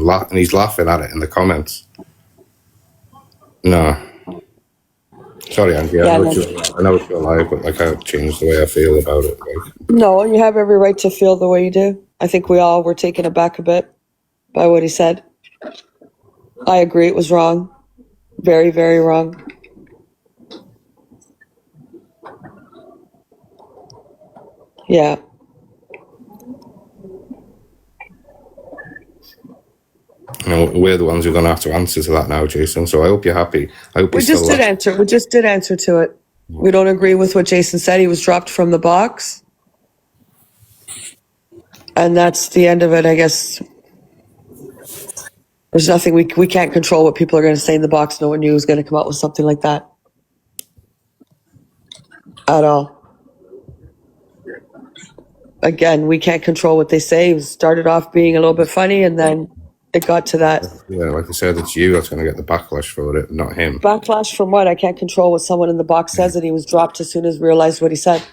And he's laughing at it in the comments. No. Sorry, Angie. I know it's your life, but I can't change the way I feel about it. No, you have every right to feel the way you do. I think we all were taken aback a bit by what he said. I agree, it was wrong. Very, very wrong. Yeah. We're the ones who are going to have to answer to that now, Jason. So I hope you're happy. I hope we just did answer. We just did answer to it. We don't agree with what Jason said. He was dropped from the box. And that's the end of it, I guess. There's nothing, we can't control what people are going to say in the box. No one knew was going to come out with something like that. At all. Again, we can't control what they say. It started off being a little bit funny and then it got to that. Yeah, like I said, it's you that's going to get the backlash for it, not him. Backlash from what? I can't control what someone in the box says, and he was dropped as soon as realized what he said.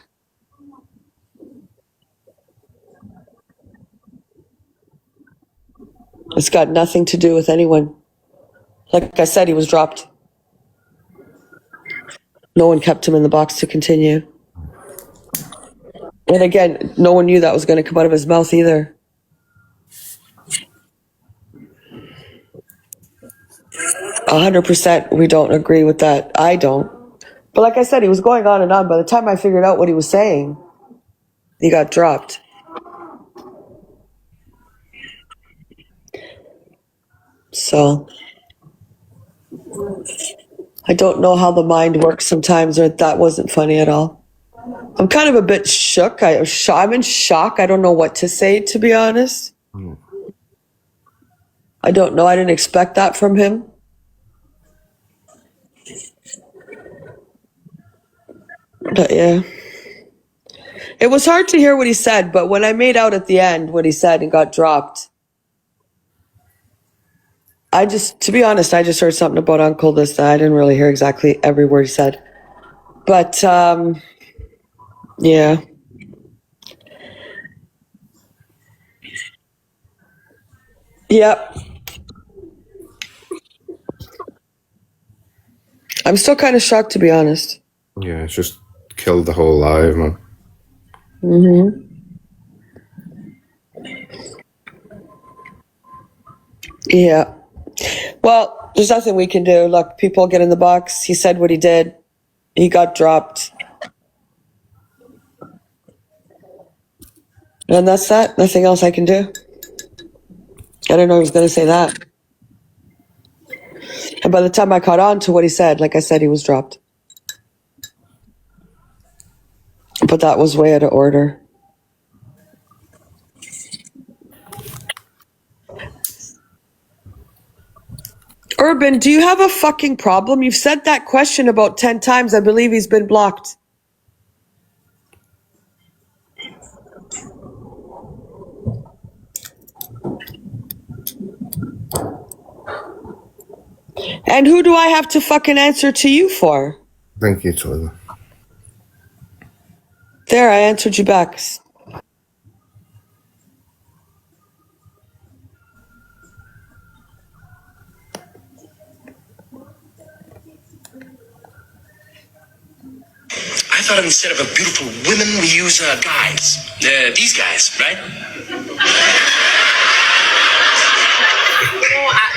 It's got nothing to do with anyone. Like I said, he was dropped. No one kept him in the box to continue. And again, no one knew that was going to come out of his mouth either. A 100%, we don't agree with that. I don't. But like I said, he was going on and on. By the time I figured out what he was saying, he got dropped. So I don't know how the mind works sometimes, or that wasn't funny at all. I'm kind of a bit shook. I'm in shock. I don't know what to say, to be honest. I don't know. I didn't expect that from him. But yeah. It was hard to hear what he said, but when I made out at the end what he said and got dropped, to be honest, I just heard something about Uncle this, that I didn't really hear exactly every word he said. But, yeah. Yep. I'm still kind of shocked, to be honest. Yeah, it's just killed the whole live, man. Mm-hmm. Yeah. Well, there's nothing we can do. Look, people get in the box. He said what he did. He got dropped. And that's that. Nothing else I can do. I didn't know he was going to say that. And by the time I caught on to what he said, like I said, he was dropped. But that was way out of order. Urban, do you have a fucking problem? You've said that question about 10 times. I believe he's been blocked. And who do I have to fucking answer to you for? Thank you, Tyler. There, I answered you back. I thought instead of a beautiful women, we use guys. These guys, right?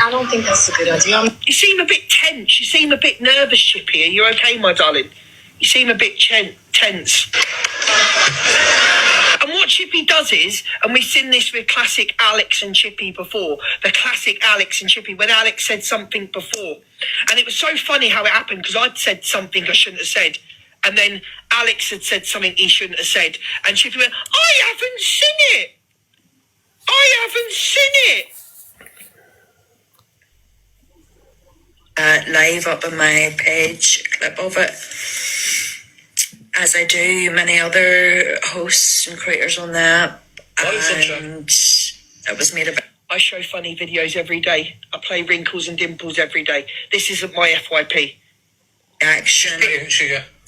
I don't think that's a good idea. You seem a bit tense. You seem a bit nervous, Chippy. Are you okay, my darling? You seem a bit tense. And what Chippy does is, and we've seen this with classic Alex and Chippy before, the classic Alex and Chippy, when Alex said something before. And it was so funny how it happened, because I'd said something I shouldn't have said. And then Alex had said something he shouldn't have said. And Chippy went, I haven't seen it. I haven't seen it. Live up on my page, clip of it, as I do many other hosts and creators on that. And it was made about. I show funny videos every day. I play Wrinkles and Dimples every day. This isn't my FYP. Action.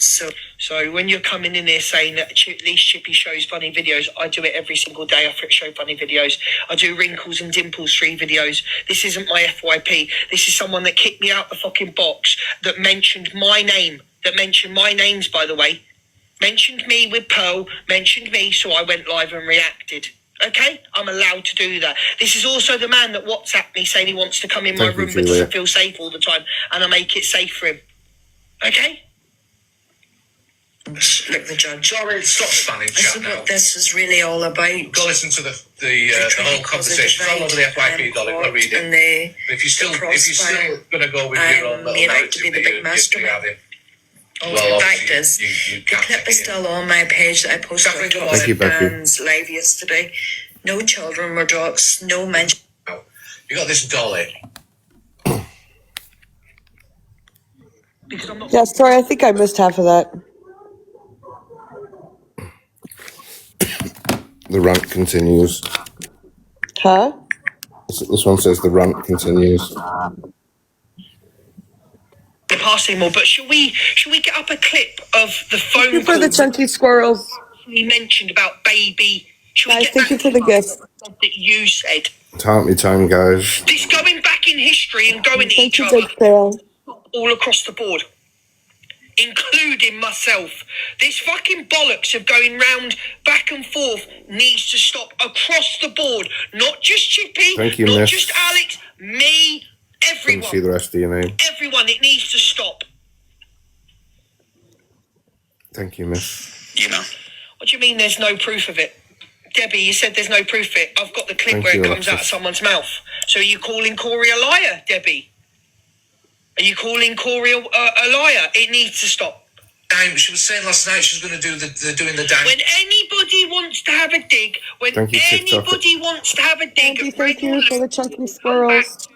So when you're coming in here saying that at least Chippy shows funny videos, I do it every single day. I show funny videos. I do Wrinkles and Dimples 3 videos. This isn't my FYP. This is someone that kicked me out the fucking box, that mentioned my name, that mentioned my names, by the way. Mentioned me with Pearl, mentioned me, so I went live and reacted. Okay? I'm allowed to do that. This is also the man that WhatsApped me saying he wants to come in my room but doesn't feel safe all the time, and I make it safe for him. Okay? Look, the judge. Sorry, stop spamming This chat is now. what this is really all about. Go listen to the whole conversation. It's all over the FYP, darling. Go read And it. the If you're still gonna go with your own little made out to narrative be the that big you're mastermind. having, the fact is, you the can't clip take is it. still on my page that I posted Catherine, on go on. Thank you, Becky. Dan's live yesterday. No children were doxxed, no mention. You got this dolly. Because I'm not... Yeah, sorry, I think I missed half of that. The rant continues. Huh? This one says the rant continues. the past anymore, but shall we get up a clip of the phone Thank you for call the chunky squirrels. we mentioned about baby? Shall we Guys, get thank that you for the clip gift. up that you said? Time me time, guys. This going back in history and going at Thank each you, other Big Fail. all across the board, including myself. This fucking bollocks of going round back and forth needs to stop across the board. Not just Chippy, Thank you, not miss. just Alex, me, Couldn't see everyone. the rest of your name. Everyone, it needs to stop. Thank you, miss. You know. What do you mean there's no proof of it? Debbie, you said there's no proof of it. I've got the clip Thank where you, it comes out of Alexis. someone's mouth. So are you calling Corey a liar, Debbie? Are you calling Corey a liar? It needs to stop. She was saying last night she was going to do doing the dime. When anybody wants to have a dig, when Thank you, TikTok. anybody wants to have a dig, Thank you for the chunky squirrels.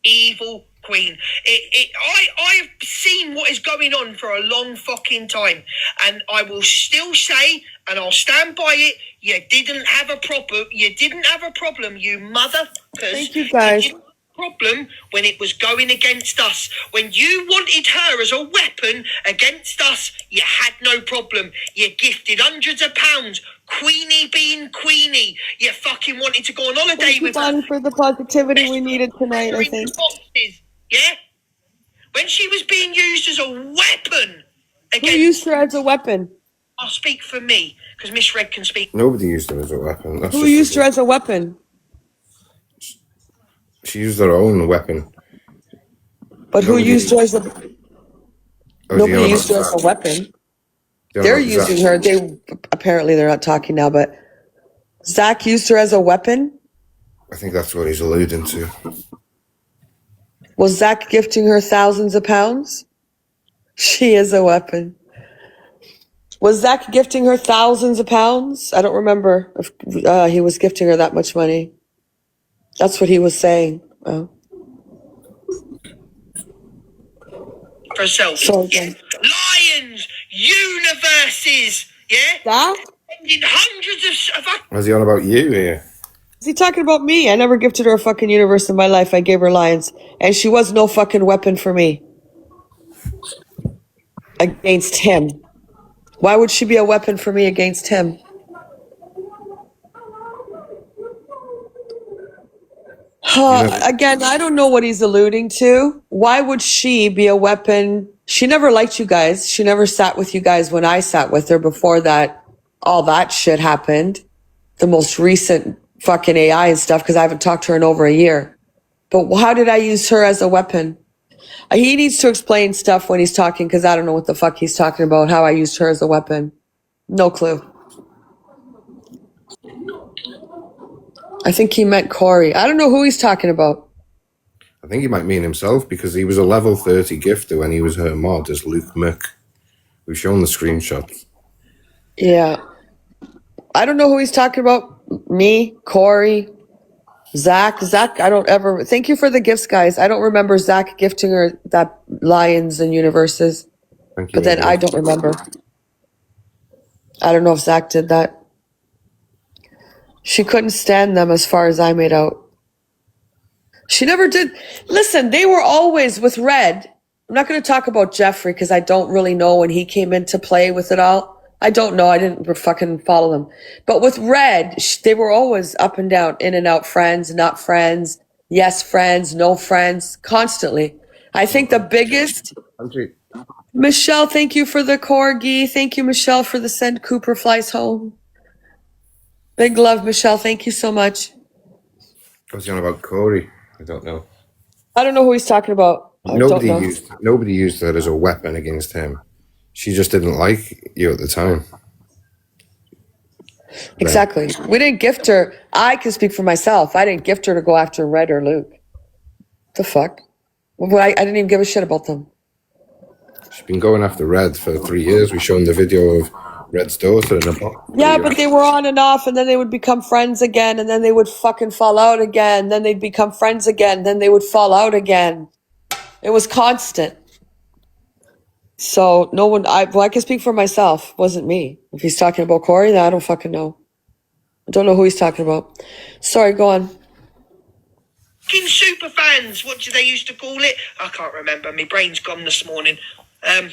evil queen. I have seen what is going on for a long fucking time, and I will still say, and I'll stand by it. You didn't have a problem. You didn't have a problem, you motherfuckers. Thank you, guys. didn't have a problem when it was going against us. When you wanted her as a weapon against us, you had no problem. You gifted hundreds of pounds. Queenie being Queenie. You fucking wanted to go on holiday Thank you, with her. Bonnie, for the positivity we needed tonight, I think. Boxes, yeah? When she was being used as a weapon Who against... used her as a weapon? I'll speak for me, because Miss Red can speak. Nobody used her as a weapon. That's Who just used her a- as a weapon? She used her own weapon. But who Nobody- used her as a... Oh, is he Nobody on used her about as a weapon. Zach? They're Is that- using her. They apparently they're not talking now, but Zach used her as a weapon. I think that's what he's alluding to. Was Zach gifting her thousands of pounds? She is a weapon. Was Zach gifting her thousands of pounds? I don't remember if he was gifting her that much money. That's what he was saying. Oh. For herself. So, Yeah. Lions, universes, yeah? Zach? Spending hundreds of Was he on about you here? Is he talking about me? I never gifted her a fucking universe in my life. I gave her lions. And she was no fucking weapon for me. Against him. Why would she be a weapon for me against him? Again, I don't know what he's alluding to. Why would she be a weapon? She never liked you guys. She never sat with you guys when I sat with her before that. All that shit happened. The most recent fucking AI and stuff, because I haven't talked to her in over a year. But how did I use her as a weapon? He needs to explain stuff when he's talking, because I don't know what the fuck he's talking about, how I used her as a weapon. No clue. I think he meant Corey. I don't know who he's talking about. I think he might mean himself because he was a level 30 gifter when he was her mod as Luke Mick. We've shown the screenshots. Yeah. I don't know who he's talking about. Me, Corey, Zach, I don't ever... Thank you for the gifts, guys. I don't remember Zach gifting her that lions and universes. Thank you. But then I don't remember. I don't know if Zach did that. She couldn't stand them as far as I made out. She never did. Listen, they were always with Red. I'm not going to talk about Jeffrey because I don't really know when he came into play with it all. I don't know. I didn't fucking follow them. But with Red, they were always up and down, in and out, friends, not friends, yes friends, no friends, constantly. I think the biggest... Andrew, Michelle, thank you for the corgi. Thank you, Michelle, for the send Cooper flies home. Big love, Michelle. Thank you so much. what's he on about Corey? I don't know. I don't know who he's talking about. I don't know. Nobody used that as a weapon against him. She just didn't like you at the time. Exactly. We didn't gift her. I can speak for myself. I didn't gift her to go after Red or Luke. The fuck? Well, I didn't even give a shit about them. She's been going after Red for 3 years. We've shown the video of Red's daughter in a box. Yeah, but they were on and off, and then they would become friends again, and then they would fucking fall out again. Then they'd become friends again. Then they would fall out again. It was constant. So no one, I can speak for myself. It wasn't me. If he's talking about Corey, then I don't fucking know. I don't know who he's talking about. Sorry, go on. Fucking super fans. What do they used to call it? I can't remember. My brain's gone this morning. I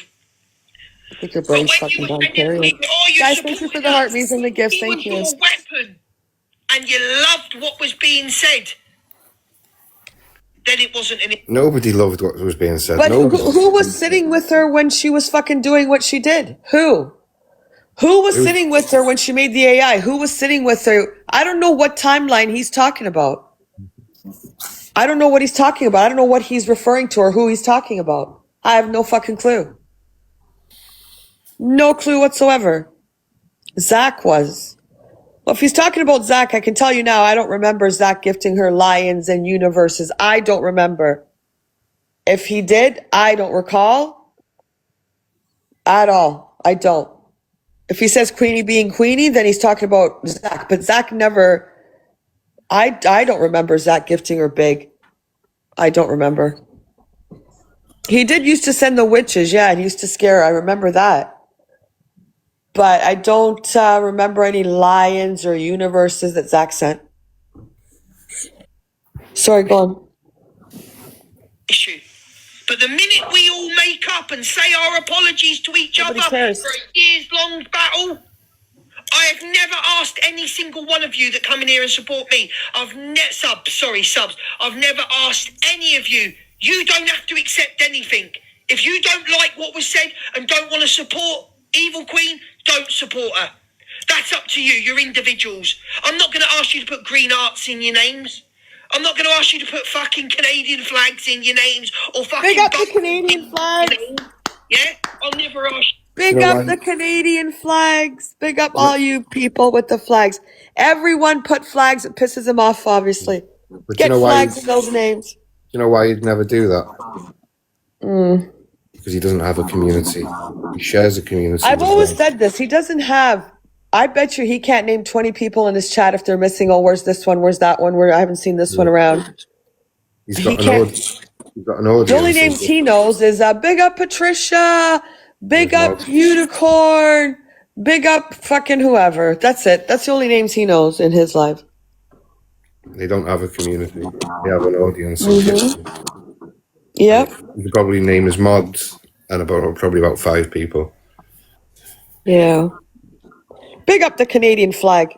think your brain's fucking down, Carrie. Guys, thank you for the heart reason, the gifts. Thank you. Your weapon, and you loved what was being said. Then it wasn't any. Nobody loved what was being said. But who was sitting with her when she was fucking doing what she did? Who? Who was sitting with her when she made the AI? Who was sitting with her? I don't know what timeline he's talking about. I don't know what he's talking about. I don't know what he's referring to or who he's talking about. I have no fucking clue. No clue whatsoever. Zach was. Well, if he's talking about Zach, I can tell you now, I don't remember Zach gifting her lions and universes. I don't remember. If he did, I don't recall at all. I don't. If he says Queenie being Queenie, then he's talking about Zach. But Zach never, I don't remember Zach gifting her big. I don't remember. He did used to send the witches. Yeah, he used to scare her. I remember that. But I don't remember any lions or universes that Zach sent. Sorry, go on. Issue. But the minute we all make up and say our apologies to each Nobody other cares. for a years-long battle, I have never asked any single one of you that come in here and support me. Subs. I've never asked any of you. You don't have to accept anything. If you don't like what was said and don't want to support Evil Queen, don't support her. That's up to you. You're individuals. I'm not going to ask you to put green arts in your names. I'm not going to ask you to put fucking Canadian flags in your names or fucking... Big up the Canadian flags. Yeah? I'll never ask you. Big up the Canadian flags. Big up all you people with the flags. Everyone put flags. It pisses them off, obviously. But Get flags in those names. You know why he'd never do that? Because he doesn't have a community. He shares a community. I've with always them. said this. He doesn't have... I bet you he can't name 20 people in his chat if they're missing. Oh, where's this one? Where's that one? Where I haven't seen this one around. He's he got can't- He's got an audience. The only names he knows is big up Patricia, big up Unicorn, big up fucking whoever. That's it. That's the only names he knows in his life. They don't have a community. They have an audience. Yep. You could probably name his mods and probably about 5 people. Yeah. Big up the Canadian flag.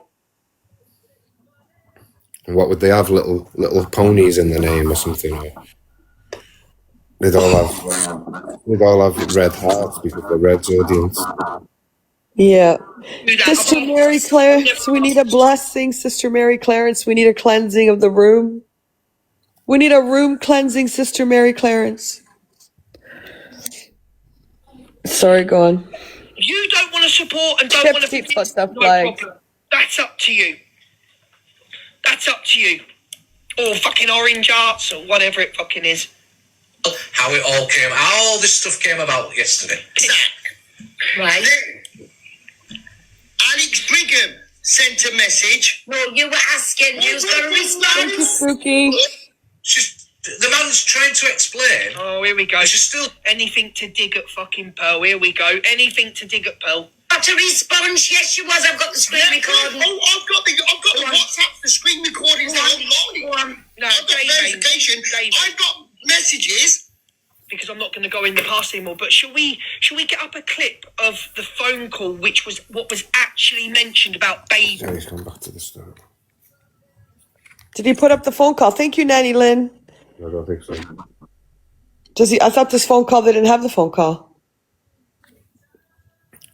And what would they have? Little ponies in the name or something? They'd all have red hearts because they're Red's audience. Yeah. Sister Mary Clarence, we need a blessing. Sister Mary Clarence, we need a cleansing of the room. We need a room cleansing, Sister Mary Clarence. Sorry, go on. You don't want to support and don't Chip want to keeps us the no flag. problem. That's up to you. That's up to you. Or fucking orange arts or whatever it fucking is. How it all came, how all this stuff came about yesterday. Right. Alex Brigham sent a message. No, you were asking who's going to Thank you, respond. Spooky. She's, the man's trying to explain. Oh, here we go. She's still... Anything to dig at fucking Pearl. Here we go. Anything to dig at Pearl. Got a response? Yes, she was. I've got the screen recording. Oh, I've got the Go on. WhatsApp, the screen recordings Go on. online. Go on. No, I've got David. verification. David. I've got messages because I'm not going to go in the past anymore. But shall we get up a clip of the phone call, which was what was actually mentioned about baby? Yeah, he's gone back to the start. Did he put up the phone call? Thank you, Nanny Lynn. I don't think so. Does he? I thought this phone call, they didn't have the phone call.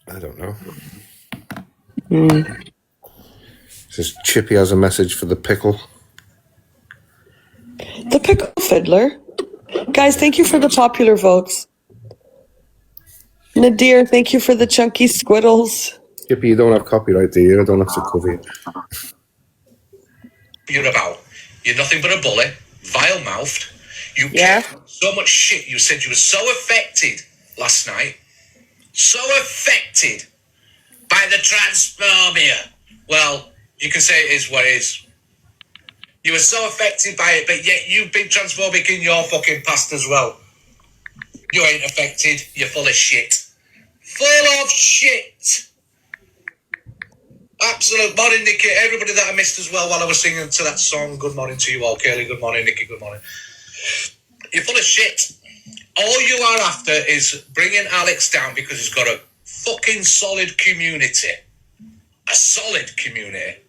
I don't know. Says Chippy has a message for the pickle. The pickle fiddler. Guys, thank you for the popular votes. Nadir, thank you for the chunky squiddles. Chippy, you don't have copyright, do you? I don't have to cover you. You're about. You're nothing but a bully, vile-mouthed. You Yeah. kept so much shit. You said you were so affected last night. So affected by the transphobia. Well, you can say it is what it is. You were so affected by it, but yet you've been transphobic in your fucking past as well. You ain't affected. You're full of shit. Full of shit. Absolute morning, Nikki. Everybody that I missed as well while I was singing to that song. Good morning to you all. Kaylee, good morning. Nikki, good morning. You're full of shit. All you are after is bringing Alex down because he's got a fucking solid community. A solid community.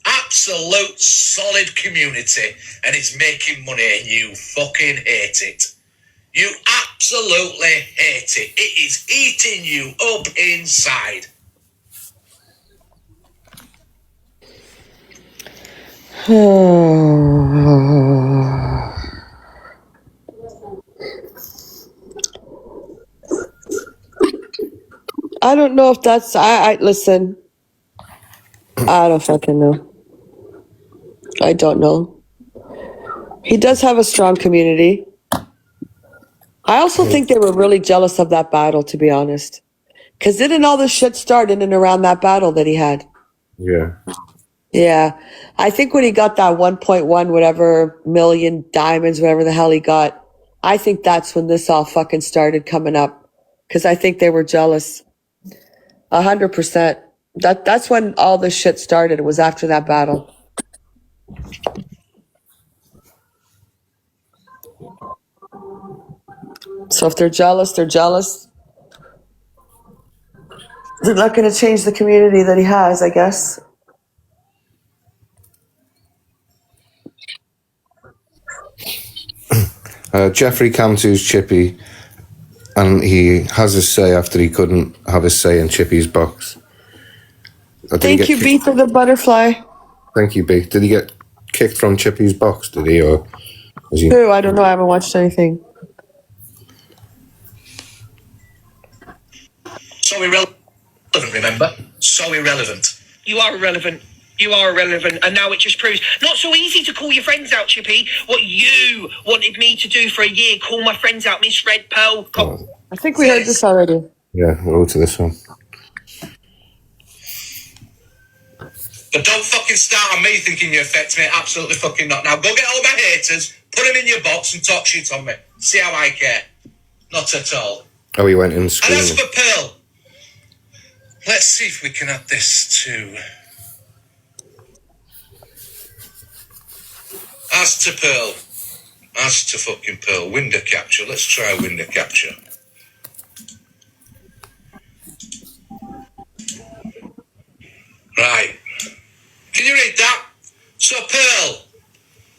Absolute solid community. And he's making money and you fucking hate it. You absolutely hate it. It is eating you up inside. I don't know if that's. I listen. I don't fucking know. I don't know. He does have a strong community. I also think they were really jealous of that battle, to be honest. Because didn't all this shit start in and around that battle that he had? Yeah. Yeah. I think when he got that 1.1 whatever million diamonds, whatever the hell he got, I think that's when this all fucking started coming up. Because I think they were jealous. 100%. That's when all this shit started. It was after that battle. So if they're jealous, they're jealous. They're not going to change the community that he has, I guess. Jeffrey Cantu's Chippy, and he has his say after he couldn't have his say in Chippy's box. Did he Thank get you, B, for the butterfly. Thank you, B. Did he get kicked from Chippy's box, did he? Or was he... Who? I don't know. I haven't watched anything. So irrelevant, remember? So irrelevant. You are irrelevant. You are irrelevant. And now it just proves not so easy to call your friends out, Chippy. What you wanted me to do for a year, call my friends out, Miss Red Pearl. I think we heard this already. Yeah, we'll go to this one. But don't fucking start on me thinking you affect me. Absolutely fucking not. Now go get all my haters, put them in your box and talk shit on me. See how I care. Not at all. Oh, he went in And as screaming. for Pearl, let's see if we can add this to... As to Pearl. As to fucking Pearl. Window capture. Let's try window capture. Right. Can you read that? So Pearl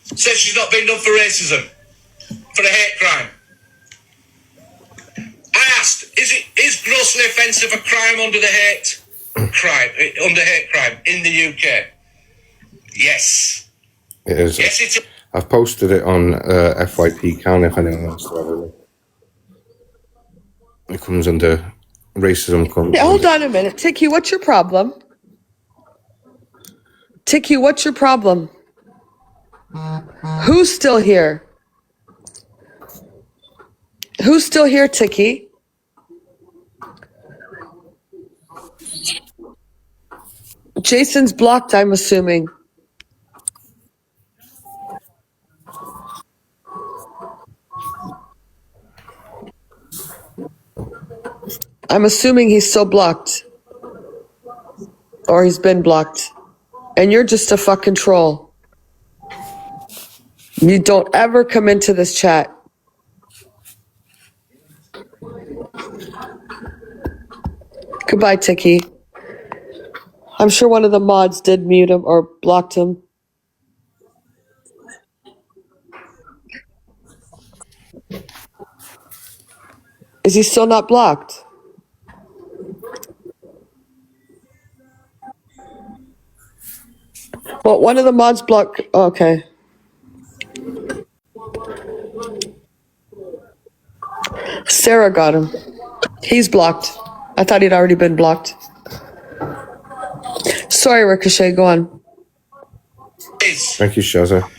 says she's not been done for racism. For a hate crime. I asked, is grossly offensive a crime under the hate crime in the UK? Yes. It is. Yes, it is. I've posted it on FYP Can if anyone wants to have a look. It comes under racism. Yeah, hold on a minute. Tiki, what's your problem? Tiki, what's your problem? Who's still here? Who's still here, Tiki? Jason's blocked, I'm assuming. I'm assuming he's still blocked. Or he's been blocked. And you're just a fucking troll. You don't ever come into this chat. Goodbye, Tiki. I'm sure one of the mods did mute him or blocked him. Is he still not blocked? Well, one of the mods blocked. Okay. Sarah got him. He's blocked. I thought he'd already been blocked. Sorry, Ricochet, go on. Is, Thank you, Shazza.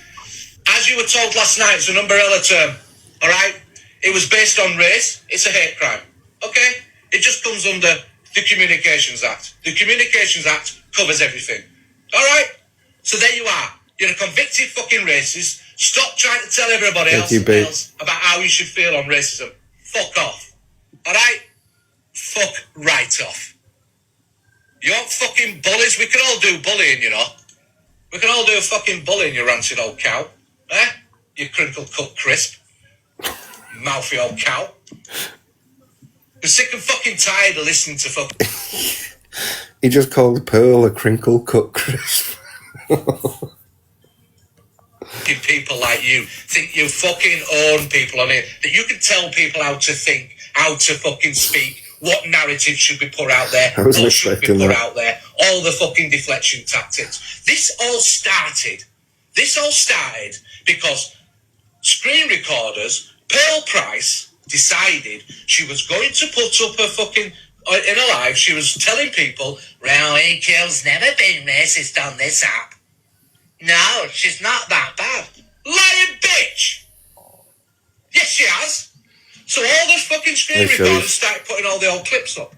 as you were told last night, it's an umbrella term. All right? It was based on race. It's a hate crime. Okay? It just comes under the Communications Act. The Communications Act covers everything. All right? So there you are. You're a convicted fucking racist. Stop trying to tell everybody Thank you, babe. else about how you should feel on racism. Fuck off. All right? Fuck right off. You want fucking bullies? We can all do bullying, you know. We can all do fucking bullying, you rancid old cow. Eh? You crinkle cut crisp. Mouthy old cow. I'm sick and fucking tired of listening to fucking He just called Pearl a crinkle cut crisp. people like you. Think you fucking own people on here. That you can tell people how to think, how to fucking speak, what narrative should be put out there, I was what should be expecting put that. out there, all the fucking deflection tactics. This all started because screen recorders, Pearl Price, decided she was going to put up her fucking, in a live, she was telling people, well, EQ's never been racist on this app. No, she's not that bad. Lying bitch! Yes, she has. So all those fucking screen Yes, she recorders has. started putting all the old clips up.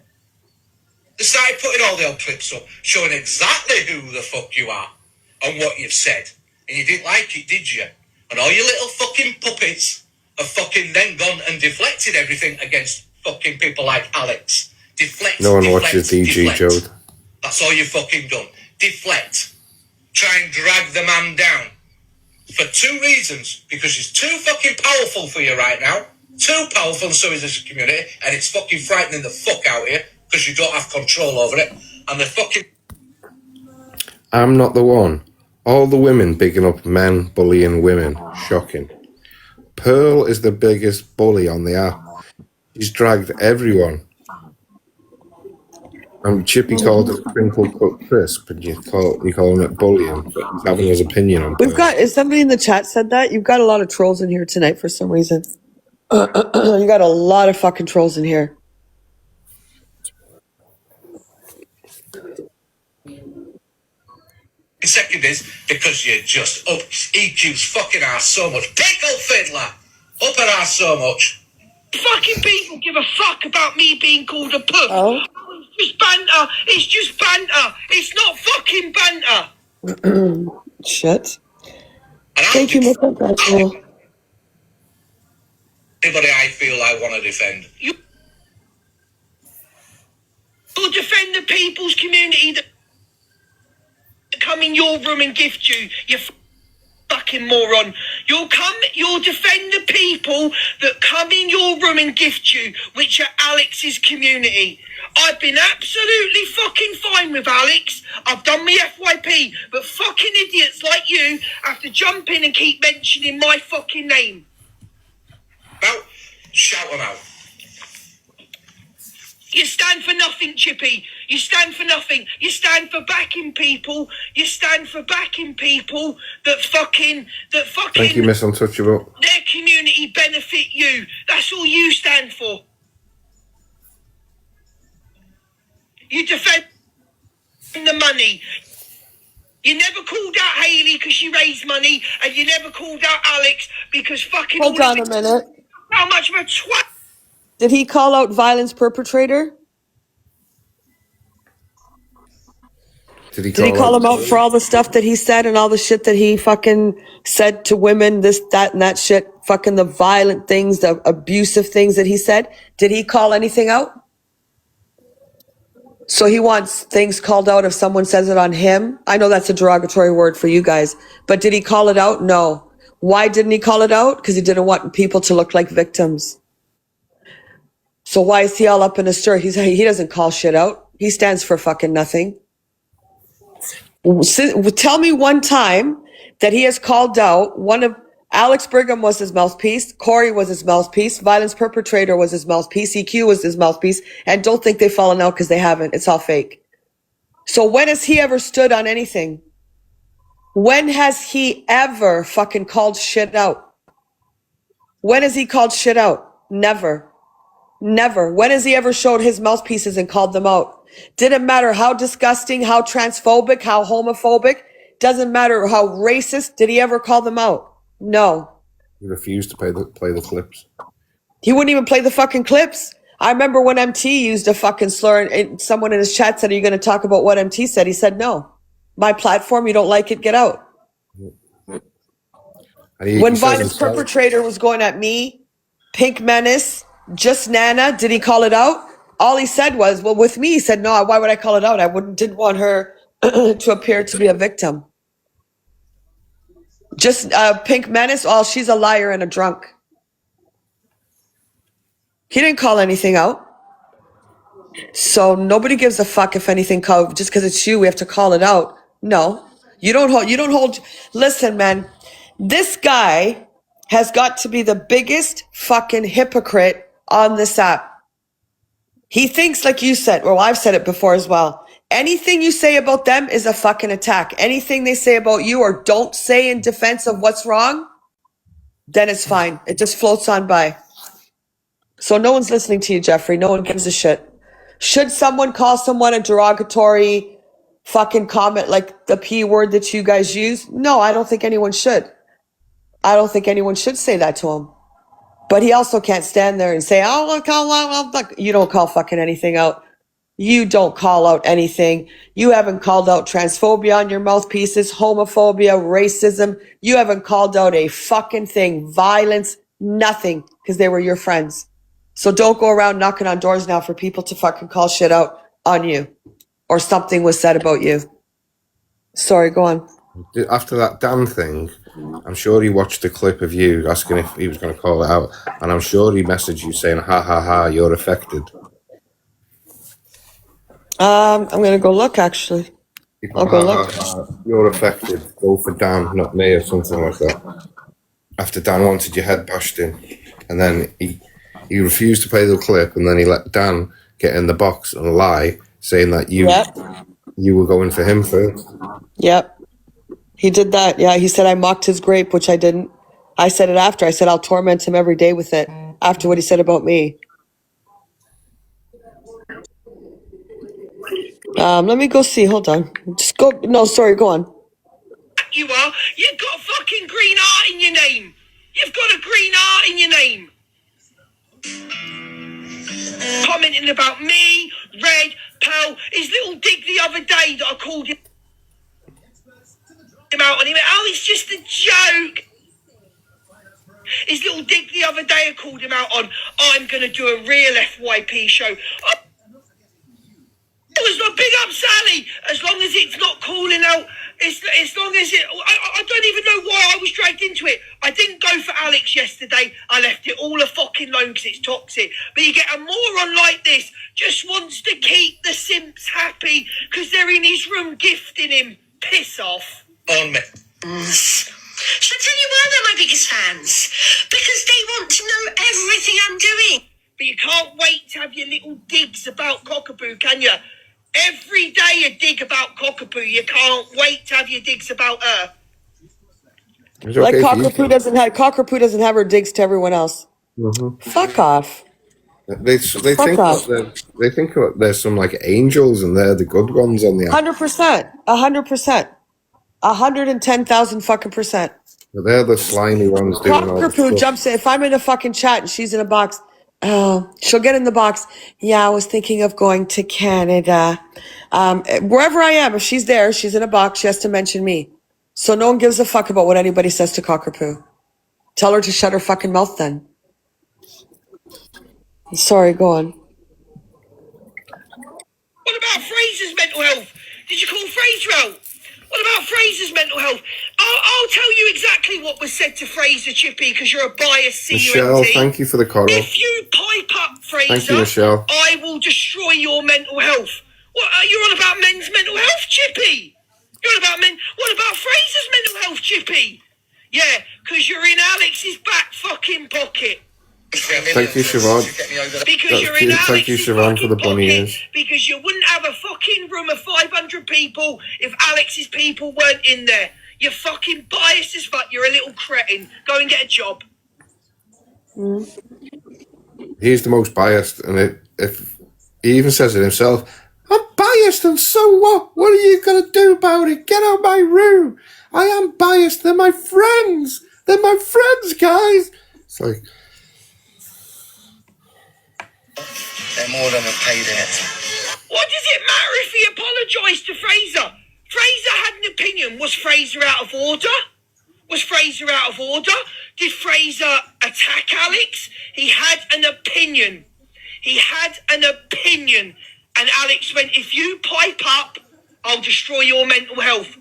They started putting all the old clips up, showing exactly who the fuck you are and what you've said. And you didn't like it, did you? And all your little fucking puppets have fucking then gone and deflected everything against fucking people like Alex. Deflect, No one deflect, watches DG, deflect. Jode. That's all you've fucking done. Deflect. Try and drag the man down. For two reasons. Because he's too fucking powerful for you right now. Too powerful, and so is this community. And it's fucking frightening the fuck out of you. Because you don't have control over it. And the fucking... I'm not the one. All the women bigging up men bullying women. Shocking. Pearl is the biggest bully on the app. She's dragged everyone. And Chippy called it crinkle cut crisp, and you calling it bullying, but he's having his opinion on We've Pearl. got, is somebody in the chat said that? You've got a lot of trolls in here tonight for some reason. You got a lot of fucking trolls in here. second is because you're just up EQ's fucking ass so much. Pickle fiddler! Up her ass so much. Fucking people give a fuck about me being called a pup. Oh. It's just banter. It's just banter. It's not fucking banter. Shit. And I'll Thank you, def- Mr. President. anybody I feel I want to defend. You'll defend the people's community that come in your room and gift you. You fucking moron. You'll defend the people that come in your room and gift you, which are Alex's community. I've been absolutely fucking fine with Alex. I've done my FYP, but fucking idiots like you have to jump in and keep mentioning my fucking name. Now, shout them out. You stand for nothing, Chippy. You stand for nothing. You stand for backing people. You stand for backing people that fucking Thank you, Miss Untouchable. their community benefit you. That's all you stand for. You defend the money. You never called out Hayley because she raised money, and you never called out Alex because fucking. Hold on a minute. How much of a twat? Did he call out violence perpetrator? Did he Did he call him out for all the stuff that he said and all the shit that he fucking said to women, this, that, and that shit? Fucking the violent things, the abusive things that he said. Did he call anything out? So he wants things called out if someone says it on him. I know that's a derogatory word for you guys, but did he call it out? No. Why didn't he call it out? Because he didn't want people to look like victims. So why is he all up in a stir? He doesn't call shit out. He stands for fucking nothing. Tell me one time that he has called out one of Alex Brigham was his mouthpiece, Corey was his mouthpiece, violence perpetrator was his mouthpiece, EQ was his mouthpiece, and don't think they've fallen out because they haven't. It's all fake. So when has he ever stood on anything? When has he ever fucking called shit out? When has he called shit out? Never. Never. When has he ever showed his mouthpieces and called them out? Didn't matter how disgusting, how transphobic, how homophobic. Doesn't matter how racist. Did he ever call them out? No. He refused to play the clips. He wouldn't even play the fucking clips. I remember when MT used a fucking slur and someone in his chat said, are you going to talk about what MT said? He said, no. My platform, you don't like it, get out. And When he says violence himself- perpetrator was going at me, Pink Menace, Just Nana, did he call it out? All he said was, well, with me, he said, no, why would I call it out? I didn't want her to appear to be a victim. Just Pink Menace, oh, she's a liar and a drunk. He didn't call anything out. So nobody gives a fuck if anything just because it's you, we have to call it out. No. You don't hold. Listen, man, this guy has got to be the biggest fucking hypocrite on this app. He thinks, like you said, well, I've said it before as well. Anything you say about them is a fucking attack. Anything they say about you or don't say in defense of what's wrong, then it's fine. It just floats on by. So no one's listening to you, Jeffrey. No one gives a shit. Should someone call someone a derogatory fucking comment like the P word that you guys use? No, I don't think anyone should. I don't think anyone should say that to him. But he also can't stand there and say, you don't call fucking anything out. You don't call out anything. You haven't called out transphobia on your mouthpieces, homophobia, racism. You haven't called out a fucking thing, violence, nothing, because they were your friends. So don't go around knocking on doors now for people to fucking call shit out on you or something was said about you. Sorry, go on. After that damn thing, I'm sure he watched the clip of you asking if he was going to call it out, and I'm sure he messaged you saying, ha ha ha, you're affected. I'm going to go look, actually. I'll go look. You're affected. Go for Dan, not me, or something like that. After Dan wanted your head bashed in, and then he refused to play the clip, and then he let Dan get in the box and lie, saying that you were going for him first. Yep. He did that. Yeah, he said I mocked his grape, which I didn't. I said it after. I said I'll torment him every day with it after what he said about me. Let me go see. Hold on. Just go. No, sorry. Go on. You are. You've got fucking green art in your name. You've got a green art in your name. Commenting about me, Red, Pearl, his little dig the other day that I called him out on him. Oh, it's just a joke. His little dig the other day I called him out on, I'm going to do a real FYP show. It was not big up Sally, as long as it's not calling out, as long as it, I don't even know why I was dragged into it. I didn't go for Alex yesterday. I left it all a fucking alone because it's toxic. But you get a moron like this, just wants to keep the simps happy because they're in his room gifting him. Piss off. On me. Shall I tell you why they're my biggest fans? Because they want to know everything I'm doing. But you can't wait to have your little digs about Cockapoo, can you? Every day a dig about Cockapoo. You can't wait to have your digs about her. It's Like okay for you to- Cockapoo doesn't have her digs to everyone else. Fuck off. They think off. that there's some like angels and they're the good ones on the app. 100%. 100%. 110,000 fucking percent. But they're the slimy ones doing all the Cockapoo stuff. jumps in. If I'm in a fucking chat and she's in a box, oh, she'll get in the box. Yeah, I was thinking of going to Canada. Wherever I am, if she's there, she's in a box, she has to mention me. So no one gives a fuck about what anybody says to Cockapoo. Tell her to shut her fucking mouth then. Sorry, go on. What about Fraser's mental health? Did you call Fraser out? What about Fraser's mental health? I'll tell you exactly what was said to Fraser, Chippy, because you're a biased Michelle, CUMT. thank you for the coral. If you pipe up Fraser, Thank you, Michelle. I will destroy your mental health. What are you on about men's mental health, Chippy? You're on about men. What about Fraser's mental health, Chippy? Yeah, because you're in Alex's back fucking pocket. Thank you, Siobhan. Because That's you're in cute. Thank you, Alex's Siobhan, for fucking the bunny pocket. ears. Because you wouldn't have a fucking room of 500 people if Alex's people weren't in there. You're fucking biased as fuck. You're a little cretin. Go and get a job. He's the most biased, and if he even says it himself, I'm biased, and so what? What are you gonna do about it? Get out of my room. I am biased. They're my friends. They're my friends, guys. It's like, They're more than paid it. What does it matter if he apologised to Fraser? Fraser had an opinion. Was Fraser out of order? Was Fraser out of order? Did Fraser attack Alex? He had an opinion. He had an opinion. And Alex went, if you pipe up, I'll destroy your mental health.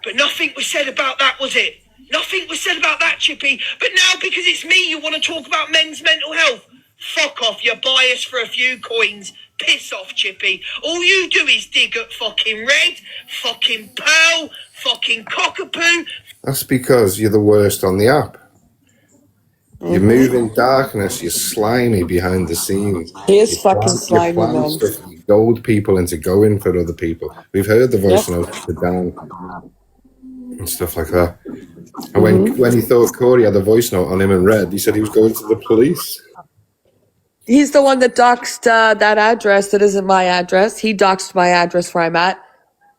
But nothing was said about that, was it? Nothing was said about that, Chippy. But now, because it's me, you want to talk about men's mental health. Fuck off, you're biased for a few coins. Piss off, Chippy. All you do is dig at fucking Red, fucking Pearl, fucking Cockapoo. that's because you're the worst on the app. You move in darkness. You're slimy behind the scenes. He is You fucking plan- slimy, you plan man. stuff, you goad people into going for other people. We've heard the voice notes for Dan and stuff like that. And when he thought Corey had a voice note on him and Red, he said he was going to the police. He's the one that doxed that address that isn't my address. He doxed my address where I'm at.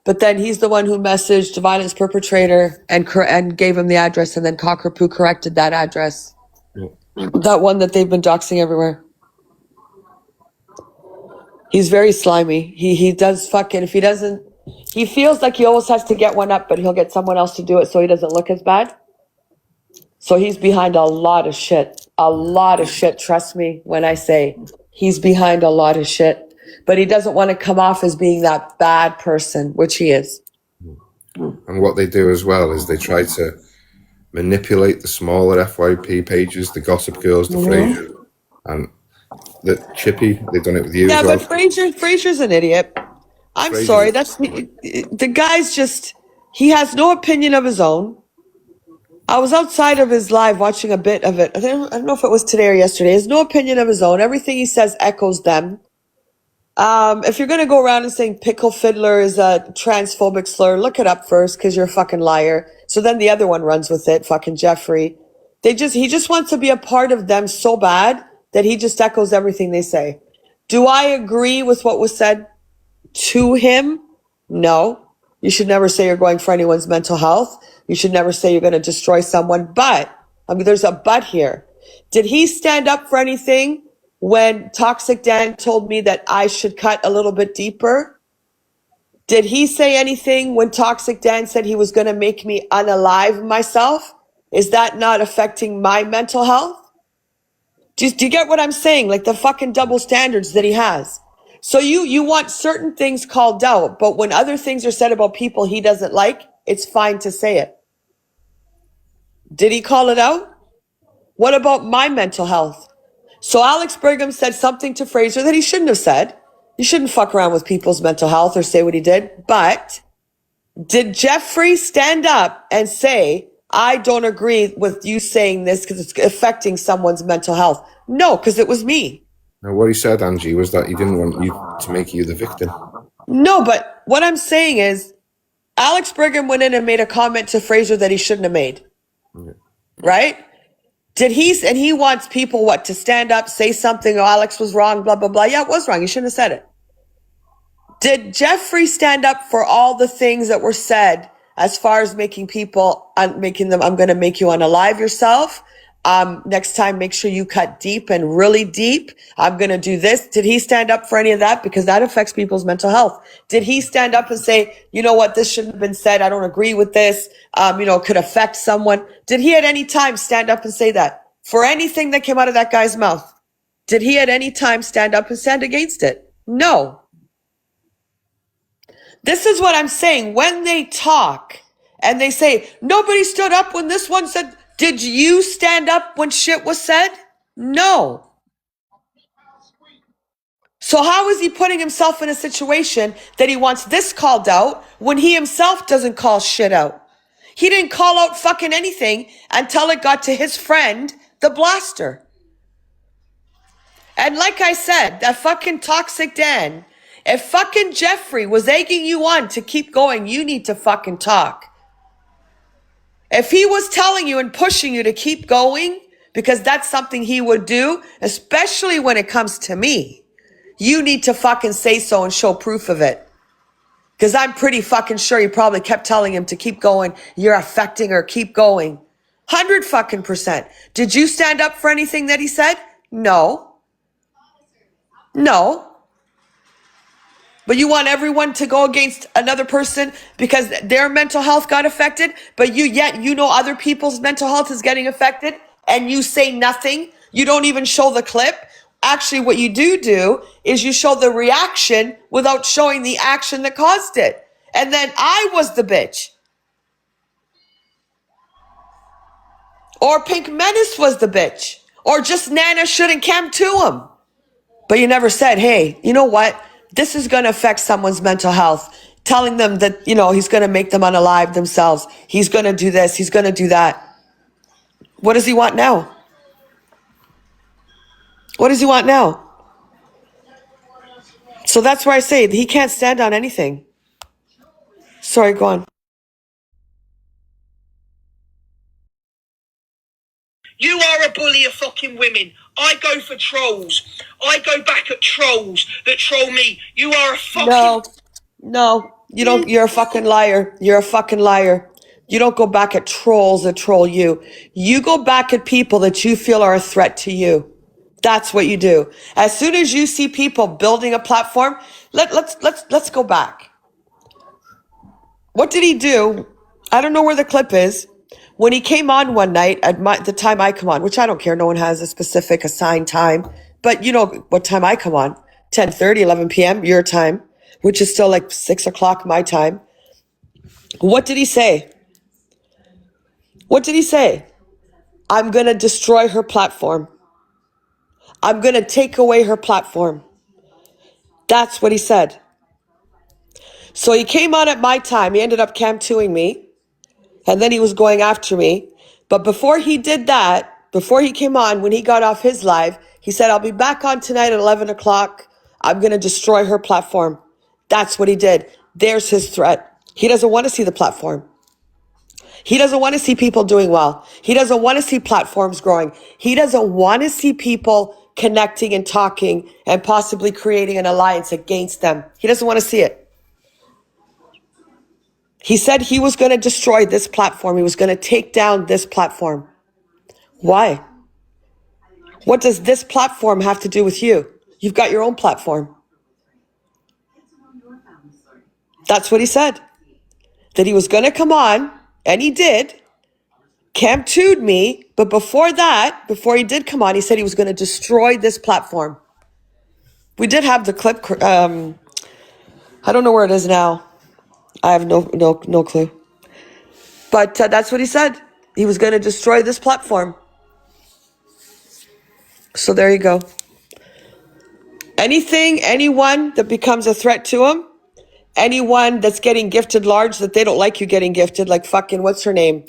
But then he's the one who messaged the violence perpetrator and gave him the address, and then Cockapoo corrected that address. Yeah. That one that they've been doxing everywhere. He's very slimy. He does fucking, if he doesn't, he feels like he always has to get one up, but he'll get someone else to do it so he doesn't look as bad. So he's behind a lot of shit. A lot of shit, trust me when I say he's behind a lot of shit. But he doesn't want to come off as being that bad person, which he is. And what they do as well is they try to manipulate the smaller FYP pages, the Gossip Girls, the Frasier, and the Chippy. They've done it with you Yeah, as well. but Frasier's an idiot. I'm Frasier. sorry. The guy's just, he has no opinion of his own. I was outside of his live watching a bit of it. I don't know if it was today or yesterday. He has no opinion of his own. Everything he says echoes them. If you're going to go around and saying pickle fiddler is a transphobic slur, look it up first because you're a fucking liar. So then the other one runs with it, fucking Jeffrey. He just wants to be a part of them so bad that he just echoes everything they say. Do I agree with what was said to him? No. You should never say you're going for anyone's mental health. You should never say you're going to destroy someone. But, I mean, there's a but here. Did he stand up for anything when Toxic Dan told me that I should cut a little bit deeper? Did he say anything when Toxic Dan said he was going to make me unalive myself? Is that not affecting my mental health? Do you get what I'm saying? Like the fucking double standards that he has. So you want certain things called out, but when other things are said about people he doesn't like, it's fine to say it. Did he call it out? What about my mental health? So Alex Brigham said something to Fraser that he shouldn't have said. You shouldn't fuck around with people's mental health or say what he did. But did Jeffrey stand up and say, I don't agree with you saying this because it's affecting someone's mental health? No, because it was me. Now, what he said, Angie, was that he didn't want you to make you the victim. No, but what I'm saying is Alex Brigham went in and made a comment to Fraser that he shouldn't have made. Yeah. Right? And he wants people, to stand up, say something, oh, Alex was wrong, blah, blah, blah. Yeah, it was wrong. He shouldn't have said it. Did Jeffrey stand up for all the things that were said as far as making people, I'm going to make you unalive yourself? Next time, make sure you cut deep and really deep. I'm going to do this. Did he stand up for any of that? Because that affects people's mental health. Did he stand up and say, you know what, this shouldn't have been said. I don't agree with this. Could affect someone. Did he at any time stand up and say that for anything that came out of that guy's mouth? Did he at any time stand up and stand against it? No. This is what I'm saying. When they talk and they say, nobody stood up when this one said, did you stand up when shit was said? No. So how is he putting himself in a situation that he wants this called out when he himself doesn't call shit out? He didn't call out fucking anything until it got to his friend, the Blaster. And like I said, that fucking Toxic Dan, if fucking Jeffrey was egging you on to keep going, you need to fucking talk. If he was telling you and pushing you to keep going, because that's something he would do, especially when it comes to me, you need to fucking say so and show proof of it. Because I'm pretty fucking sure you probably kept telling him to keep going. You're affecting her. Keep going. 100 fucking %. Did you stand up for anything that he said? No. No. But you want everyone to go against another person because their mental health got affected, but yet you know other people's mental health is getting affected and you say nothing. You don't even show the clip. Actually, what you do is you show the reaction without showing the action that caused it. And then I was the bitch. Or Pink Menace was the bitch. Or just Nana shouldn't come to him. But you never said, hey, you know what? This is going to affect someone's mental health. Telling them that, you know, he's going to make them unalive themselves. He's going to do this. He's going to do that. What does he want now? What does he want now? So that's where I say he can't stand on anything. Sorry, go on. You are a bully of fucking women. I go for trolls. I go back at trolls that troll me. You are a fucking... No, you don't. You're a fucking liar. You're a fucking liar. You don't go back at trolls that troll you. You go back at people that you feel are a threat to you. That's what you do. As soon as you see people building a platform, let's go back. What did he do? I don't know where the clip is. When he came on one night at the time I come on, which I don't care. No one has a specific assigned time, but you know what time I come on, 10:30, 11 p.m. your time, which is still like 6 o'clock my time. What did he say? What did he say? I'm going to destroy her platform. I'm going to take away her platform. That's what he said. So he came on at my time. He ended up cam-2ing me. And then he was going after me. But before he did that, before he came on, when he got off his live, he said, I'll be back on tonight at 11 o'clock. I'm going to destroy her platform. That's what he did. There's his threat. He doesn't want to see the platform. He doesn't want to see people doing well. He doesn't want to see platforms growing. He doesn't want to see people connecting and talking and possibly creating an alliance against them. He doesn't want to see it. He said he was going to destroy this platform. He was going to take down this platform. Why? What does this platform have to do with you? You've got your own platform. That's what he said. That he was going to come on, and he did. Cam-2'd me, but before that, before he did come on, he said he was going to destroy this platform. We did have the clip. I don't know where it is now. I have no clue. But that's what he said. He was going to destroy this platform. So there you go. Anyone that becomes a threat to him, anyone that's getting gifted large that they don't like you getting gifted, like fucking, what's her name?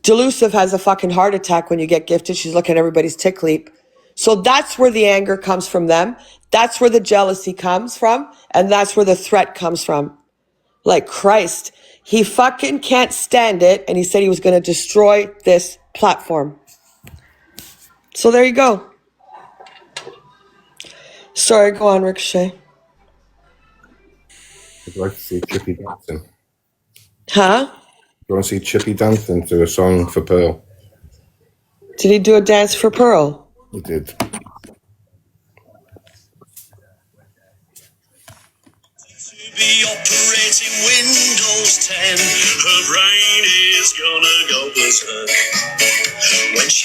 Delusive has a fucking heart attack when you get gifted. She's looking at everybody's tick leap. So that's where the anger comes from them. That's where the jealousy comes from. And that's where the threat comes from. Like Christ, he fucking can't stand it. And he said he was going to destroy this platform. So there you go. Sorry, go on, Ricochet. I'd like to see Chippy dancing. Huh? You want to see Chippy dancing to a song for Pearl? Did he do a dance for Pearl? He did. Be operating Windows 10. Her brain is gonna go berserk when she